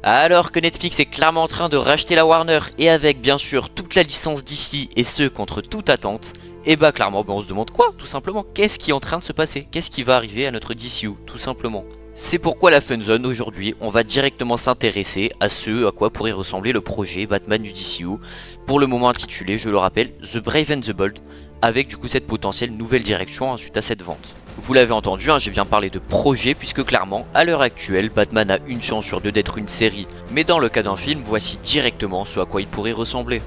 Alors que Netflix est clairement en train de racheter la Warner et avec bien sûr toute la licence d'ici et ce contre toute attente, et bah clairement on se demande quoi tout simplement. Qu'est-ce qui est en train de se passer? Qu'est-ce qui va arriver à notre DCU tout simplement? C'est pourquoi la Funzone aujourd'hui on va directement s'intéresser à ce à quoi pourrait ressembler le projet Batman du DCU, pour le moment intitulé, je le rappelle, The Brave and the Bold, avec du coup cette potentielle nouvelle direction suite à cette vente. Vous l'avez entendu, j'ai bien parlé de projet puisque clairement, à l'heure actuelle, Batman a une chance sur deux d'être une série, mais dans le cas d'un film, voici directement ce à quoi il pourrait ressembler.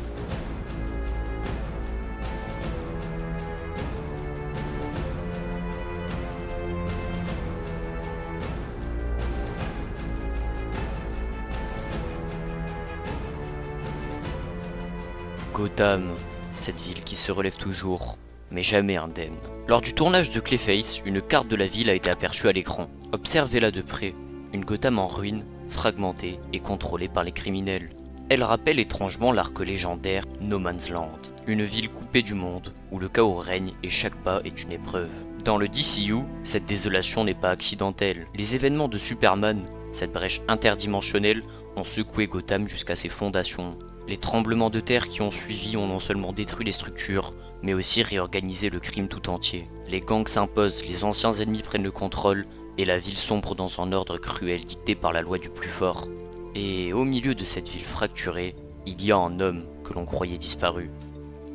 Gotham, cette ville qui se relève toujours, mais jamais indemne. Lors du tournage de Clayface, une carte de la ville a été aperçue à l'écran. Observez-la de près, une Gotham en ruine, fragmentée et contrôlée par les criminels. Elle rappelle étrangement l'arc légendaire No Man's Land, une ville coupée du monde, où le chaos règne et chaque pas est une épreuve. Dans le DCU, cette désolation n'est pas accidentelle. Les événements de Superman, cette brèche interdimensionnelle, ont secoué Gotham jusqu'à ses fondations. Les tremblements de terre qui ont suivi ont non seulement détruit les structures, mais aussi réorganisé le crime tout entier. Les gangs s'imposent, les anciens ennemis prennent le contrôle, et la ville sombre dans un ordre cruel dicté par la loi du plus fort. Et au milieu de cette ville fracturée, il y a un homme que l'on croyait disparu,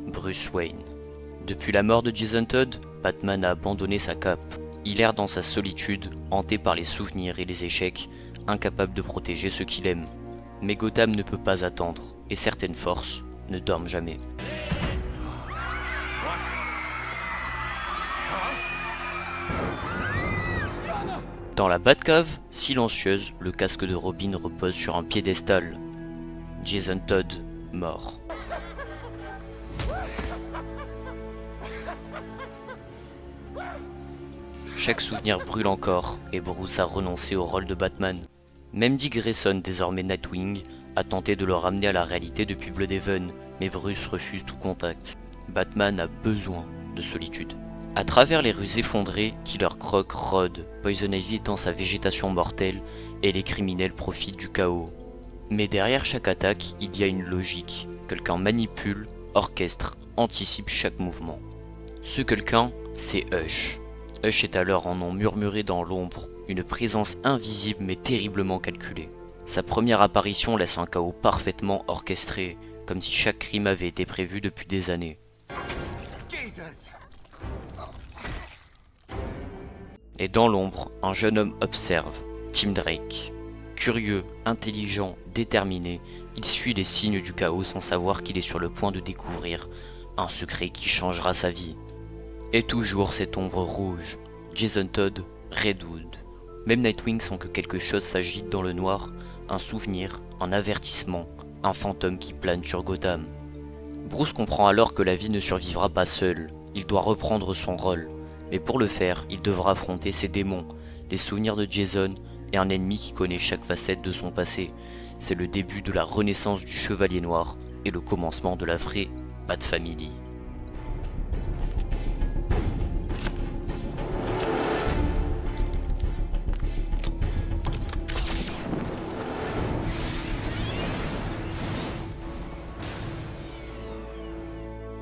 Bruce Wayne. Depuis la mort de Jason Todd, Batman a abandonné sa cape. Il erre dans sa solitude, hanté par les souvenirs et les échecs, incapable de protéger ceux qu'il aime. Mais Gotham ne peut pas attendre, et certaines forces ne dorment jamais. Dans la Batcave, silencieuse, le casque de Robin repose sur un piédestal. Jason Todd, mort. Chaque souvenir brûle encore, et Bruce a renoncé au rôle de Batman. Même Dick Grayson, désormais Nightwing, a tenté de le ramener à la réalité depuis Bloodhaven, mais Bruce refuse tout contact. Batman a besoin de solitude. À travers les rues effondrées, Killer Croc rôde, Poison Ivy étend sa végétation mortelle, et les criminels profitent du chaos. Mais derrière chaque attaque, il y a une logique. Quelqu'un manipule, orchestre, anticipe chaque mouvement. Ce quelqu'un, c'est Hush. Hush est alors en nom murmuré dans l'ombre, une présence invisible mais terriblement calculée. Sa première apparition laisse un chaos parfaitement orchestré, comme si chaque crime avait été prévu depuis des années. Et dans l'ombre, un jeune homme observe, Tim Drake. Curieux, intelligent, déterminé, il suit les signes du chaos sans savoir qu'il est sur le point de découvrir un secret qui changera sa vie. Et toujours cette ombre rouge, Jason Todd, Redwood. Même Nightwing sent que quelque chose s'agite dans le noir, un souvenir, un avertissement, un fantôme qui plane sur Gotham. Bruce comprend alors que la vie ne survivra pas seule, il doit reprendre son rôle. Mais pour le faire, il devra affronter ses démons, les souvenirs de Jason et un ennemi qui connaît chaque facette de son passé. C'est le début de la renaissance du Chevalier Noir et le commencement de la vraie Bat Family.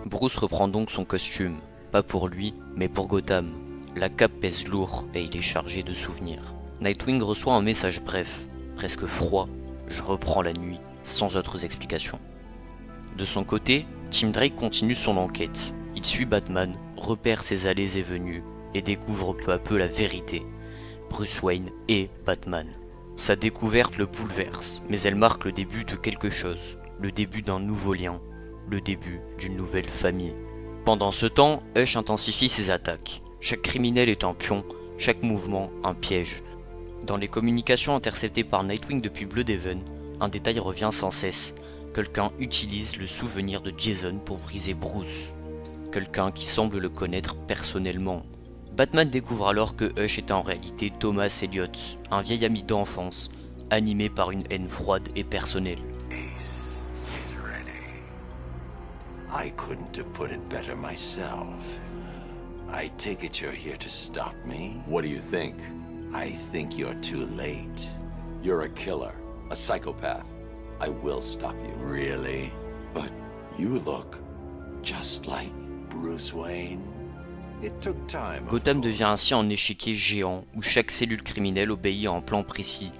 Bruce reprend donc son costume, pas pour lui, mais pour Gotham. La cape pèse lourd et il est chargé de souvenirs. Nightwing reçoit un message bref, presque froid. Je reprends la nuit, sans autres explications. De son côté, Tim Drake continue son enquête. Il suit Batman, repère ses allées et venues, et découvre peu à peu la vérité. Bruce Wayne est Batman. Sa découverte le bouleverse, mais elle marque le début de quelque chose, le début d'un nouveau lien, le début d'une nouvelle famille. Pendant ce temps, Hush intensifie ses attaques. Chaque criminel est un pion, chaque mouvement un piège. Dans les communications interceptées par Nightwing depuis Bloodhaven, un détail revient sans cesse. Quelqu'un utilise le souvenir de Jason pour briser Bruce. Quelqu'un qui semble le connaître personnellement. Batman découvre alors que Hush est en réalité Thomas Elliot, un vieil ami d'enfance, animé par une haine froide et personnelle. I couldn't have put it better myself. I take it you're here to stop me? What do you think? I think you're too late. You're a killer. a psychopath. I will stop you. Really? But you look just like Bruce Wayne. It took time. Gotham devient ainsi un échiquier géant où chaque cellule criminelle obéit à un plan précis.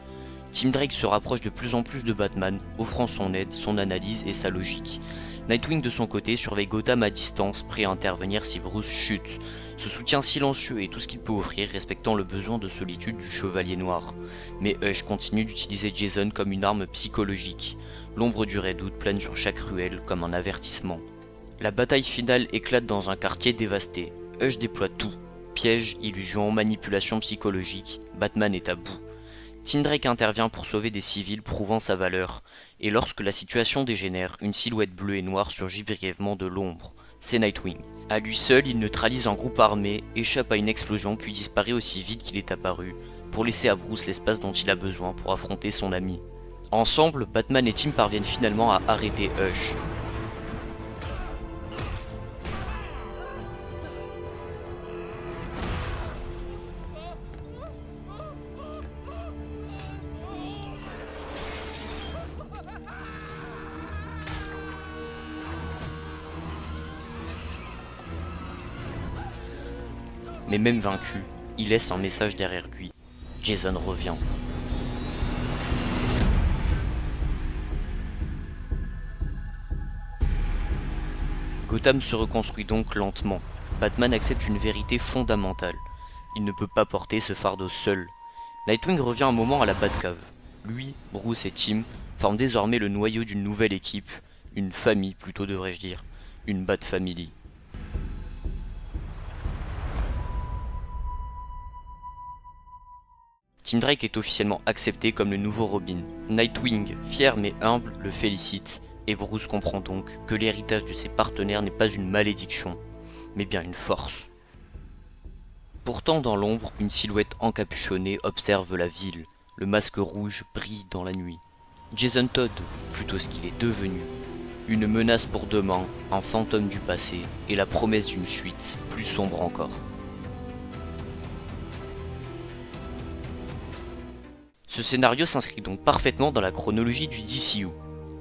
Tim Drake se rapproche de plus en plus de Batman, offrant son aide, son analyse et sa logique. Nightwing de son côté surveille Gotham à distance, prêt à intervenir si Bruce chute. Ce soutien silencieux est tout ce qu'il peut offrir, respectant le besoin de solitude du Chevalier Noir. Mais Hush continue d'utiliser Jason comme une arme psychologique. L'ombre du Red Hood plane sur chaque ruelle comme un avertissement. La bataille finale éclate dans un quartier dévasté. Hush déploie tout. Pièges, illusions, manipulation psychologique, Batman est à bout. Tim Drake intervient pour sauver des civils prouvant sa valeur, et lorsque la situation dégénère, une silhouette bleue et noire surgit brièvement de l'ombre. C'est Nightwing. À lui seul, il neutralise un groupe armé, échappe à une explosion puis disparaît aussi vite qu'il est apparu, pour laisser à Bruce l'espace dont il a besoin pour affronter son ami. Ensemble, Batman et Tim parviennent finalement à arrêter Hush. Mais même vaincu, il laisse un message derrière lui. Jason revient. Gotham se reconstruit donc lentement. Batman accepte une vérité fondamentale. Il ne peut pas porter ce fardeau seul. Nightwing revient un moment à la Batcave. Lui, Bruce et Tim forment désormais le noyau d'une nouvelle équipe, une famille plutôt devrais-je dire, une Bat Family. Tim Drake est officiellement accepté comme le nouveau Robin. Nightwing, fier mais humble, le félicite, et Bruce comprend donc que l'héritage de ses partenaires n'est pas une malédiction, mais bien une force. Pourtant dans l'ombre, une silhouette encapuchonnée observe la ville. Le masque rouge brille dans la nuit. Jason Todd, plutôt ce qu'il est devenu. Une menace pour demain, un fantôme du passé, et la promesse d'une suite plus sombre encore. Ce scénario s'inscrit donc parfaitement dans la chronologie du DCU.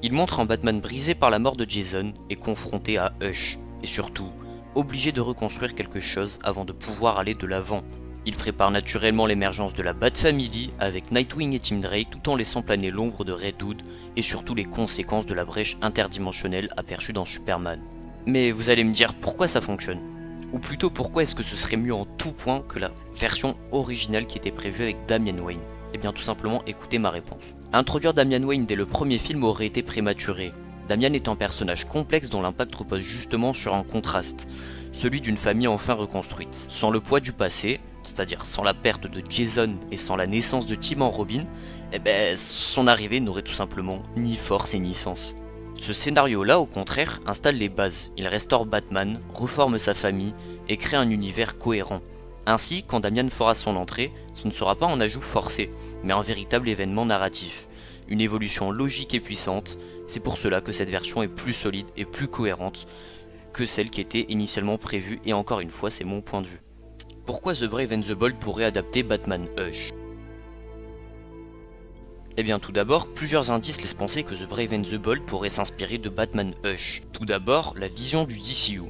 Il montre un Batman brisé par la mort de Jason et confronté à Hush, et surtout, obligé de reconstruire quelque chose avant de pouvoir aller de l'avant. Il prépare naturellement l'émergence de la Bat Family avec Nightwing et Tim Drake tout en laissant planer l'ombre de Red Hood et surtout les conséquences de la brèche interdimensionnelle aperçue dans Superman. Mais vous allez me dire pourquoi ça fonctionne ? Ou plutôt pourquoi est-ce que ce serait mieux en tout point que la version originale qui était prévue avec Damian Wayne ? Eh bien tout simplement écoutez ma réponse. Introduire Damian Wayne dès le premier film aurait été prématuré. Damian est un personnage complexe dont l'impact repose justement sur un contraste, celui d'une famille enfin reconstruite. Sans le poids du passé, c'est-à-dire sans la perte de Jason et sans la naissance de Tim en Robin, son arrivée n'aurait tout simplement ni force et ni sens. Ce scénario-là, au contraire, installe les bases. Il restaure Batman, reforme sa famille et crée un univers cohérent. Ainsi, quand Damian fera son entrée, ce ne sera pas un ajout forcé, mais un véritable événement narratif. Une évolution logique et puissante, c'est pour cela que cette version est plus solide et plus cohérente que celle qui était initialement prévue, et encore une fois, c'est mon point de vue. Pourquoi The Brave and the Bold pourrait adapter Batman Hush ? Eh bien tout d'abord, plusieurs indices laissent penser que The Brave and the Bold pourrait s'inspirer de Batman Hush. Tout d'abord, la vision du DCU.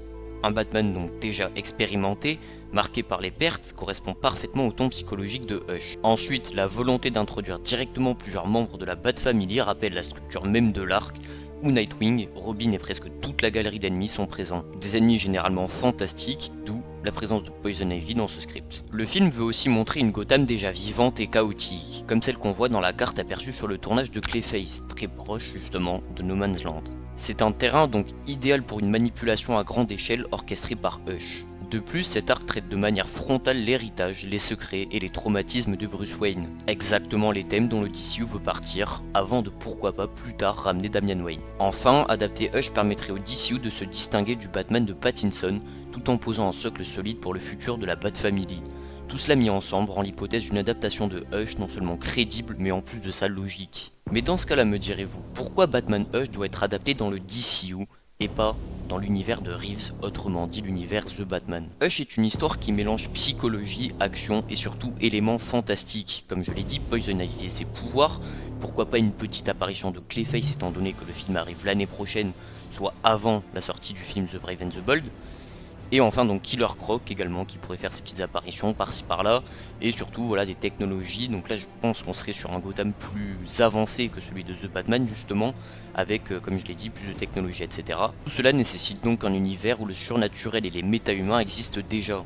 Un Batman donc déjà expérimenté, marqué par les pertes, correspond parfaitement au ton psychologique de Hush. Ensuite, la volonté d'introduire directement plusieurs membres de la Bat Family rappelle la structure même de l'arc, où Nightwing, Robin et presque toute la galerie d'ennemis sont présents. Des ennemis généralement fantastiques, d'où la présence de Poison Ivy dans ce script. Le film veut aussi montrer une Gotham déjà vivante et chaotique, comme celle qu'on voit dans la carte aperçue sur le tournage de Clayface, très proche justement de No Man's Land. C'est un terrain donc idéal pour une manipulation à grande échelle orchestrée par Hush. De plus, cet arc traite de manière frontale l'héritage, les secrets et les traumatismes de Bruce Wayne. Exactement les thèmes dont le DCU veut partir, avant de pourquoi pas plus tard ramener Damian Wayne. Enfin, adapter Hush permettrait au DCU de se distinguer du Batman de Pattinson, tout en posant un socle solide pour le futur de la Bat Family. Tout cela mis ensemble rend l'hypothèse d'une adaptation de Hush non seulement crédible, mais en plus de ça logique. Mais dans ce cas-là, me direz-vous, pourquoi Batman Hush doit être adapté dans le DCU et pas dans l'univers de Reeves, autrement dit l'univers The Batman. Hush est une histoire qui mélange psychologie, action et surtout éléments fantastiques. Comme je l'ai dit, Poison Ivy et ses pouvoirs, pourquoi pas une petite apparition de Clayface étant donné que le film arrive l'année prochaine, soit avant la sortie du film The Brave and the Bold. Et enfin donc Killer Croc également qui pourrait faire ses petites apparitions par-ci par-là. Et surtout voilà des technologies. Donc là je pense qu'on serait sur un Gotham plus avancé que celui de The Batman justement. Avec comme je l'ai dit plus de technologies etc. Tout cela nécessite donc un univers où le surnaturel et les méta-humains existent déjà.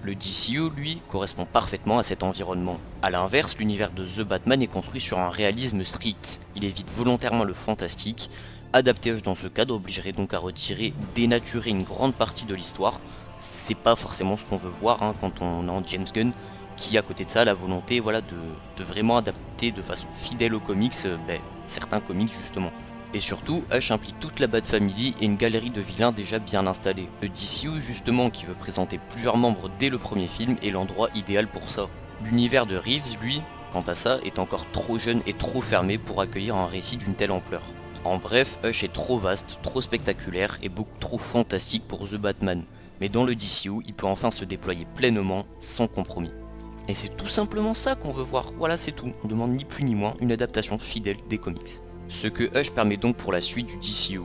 Le DCU, lui, correspond parfaitement à cet environnement. A l'inverse, l'univers de The Batman est construit sur un réalisme strict. Il évite volontairement le fantastique. Adapter Hush dans ce cadre obligerait donc à retirer, dénaturer une grande partie de l'histoire. C'est pas forcément ce qu'on veut voir quand on est en James Gunn, qui à côté de ça a la volonté voilà, de vraiment adapter de façon fidèle aux comics, certains comics justement. Et surtout, Hush implique toute la Bat Family et une galerie de vilains déjà bien installés. Le DCU justement, qui veut présenter plusieurs membres dès le premier film, est l'endroit idéal pour ça. L'univers de Reeves, lui, quant à ça, est encore trop jeune et trop fermé pour accueillir un récit d'une telle ampleur. En bref, Hush est trop vaste, trop spectaculaire et beaucoup trop fantastique pour The Batman. Mais dans le DCU, il peut enfin se déployer pleinement, sans compromis. Et c'est tout simplement ça qu'on veut voir, voilà c'est tout. On demande ni plus ni moins une adaptation fidèle des comics. Ce que Hush permet donc pour la suite du DCU.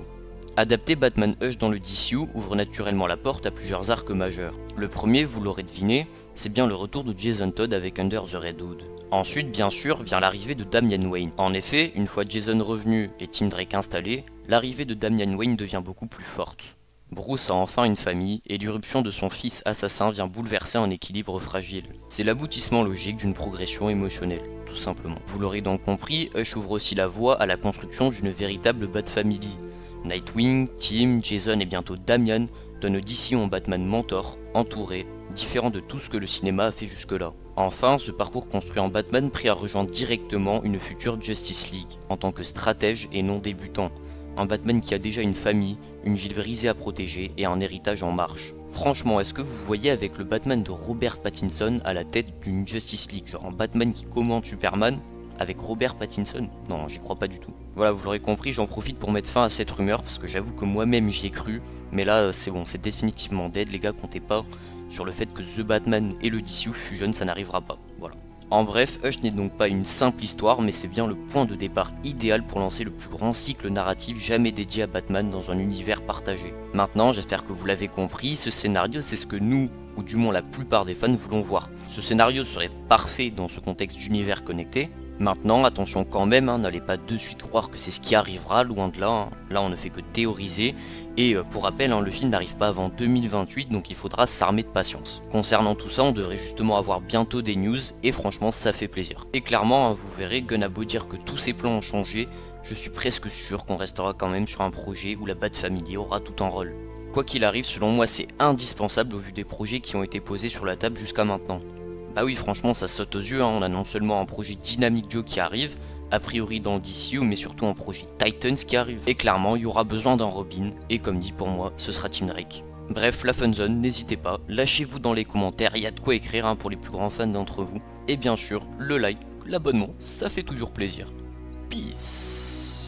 Adapter Batman Hush dans le DCU ouvre naturellement la porte à plusieurs arcs majeurs. Le premier, vous l'aurez deviné, c'est bien le retour de Jason Todd avec Under the Red Hood. Ensuite, bien sûr, vient l'arrivée de Damian Wayne. En effet, une fois Jason revenu et Tim Drake installé, l'arrivée de Damian Wayne devient beaucoup plus forte. Bruce a enfin une famille et l'irruption de son fils assassin vient bouleverser un équilibre fragile. C'est l'aboutissement logique d'une progression émotionnelle, tout simplement. Vous l'aurez donc compris, Hush ouvre aussi la voie à la construction d'une véritable Bat Family. Nightwing, Tim, Jason et bientôt Damian donnent au DCU un Batman mentor, entouré, différent de tout ce que le cinéma a fait jusque-là. Enfin, ce parcours construit en Batman prêt à rejoindre directement une future Justice League, en tant que stratège et non débutant. Un Batman qui a déjà une famille, une ville brisée à protéger et un héritage en marche. Franchement, est-ce que vous voyez avec le Batman de Robert Pattinson à la tête d'une Justice League, genre un Batman qui commande Superman avec Robert Pattinson? Non, j'y crois pas du tout. Voilà, vous l'aurez compris, j'en profite pour mettre fin à cette rumeur parce que j'avoue que moi-même j'y ai cru, mais là c'est bon, c'est définitivement dead, les gars, comptez pas sur le fait que The Batman et le DCU fusionnent, ça n'arrivera pas. Voilà. En bref, Hush n'est donc pas une simple histoire, mais c'est bien le point de départ idéal pour lancer le plus grand cycle narratif jamais dédié à Batman dans un univers partagé. Maintenant, j'espère que vous l'avez compris, ce scénario c'est ce que nous, ou du moins la plupart des fans, voulons voir. Ce scénario serait parfait dans ce contexte d'univers connecté. Maintenant, attention quand même, n'allez pas de suite croire que c'est ce qui arrivera, loin de là. Là, on ne fait que théoriser. Et pour rappel, le film n'arrive pas avant 2028, donc il faudra s'armer de patience. Concernant tout ça, on devrait justement avoir bientôt des news, et franchement, ça fait plaisir. Et clairement, vous verrez, Gunn a beau dire que tous ses plans ont changé, je suis presque sûr qu'on restera quand même sur un projet où la Bat Family aura tout en rôle. Quoi qu'il arrive, selon moi, c'est indispensable au vu des projets qui ont été posés sur la table jusqu'à maintenant. Bah oui, franchement, ça saute aux yeux, on a non seulement un projet Dynamic Joe qui arrive, a priori dans le DCU, mais surtout un projet Titans qui arrive. Et clairement, il y aura besoin d'un Robin, et comme dit pour moi, ce sera Tim Drake. Bref, la Funzone, n'hésitez pas, lâchez-vous dans les commentaires, il y a de quoi écrire pour les plus grands fans d'entre vous. Et bien sûr, le like, l'abonnement, ça fait toujours plaisir. Peace.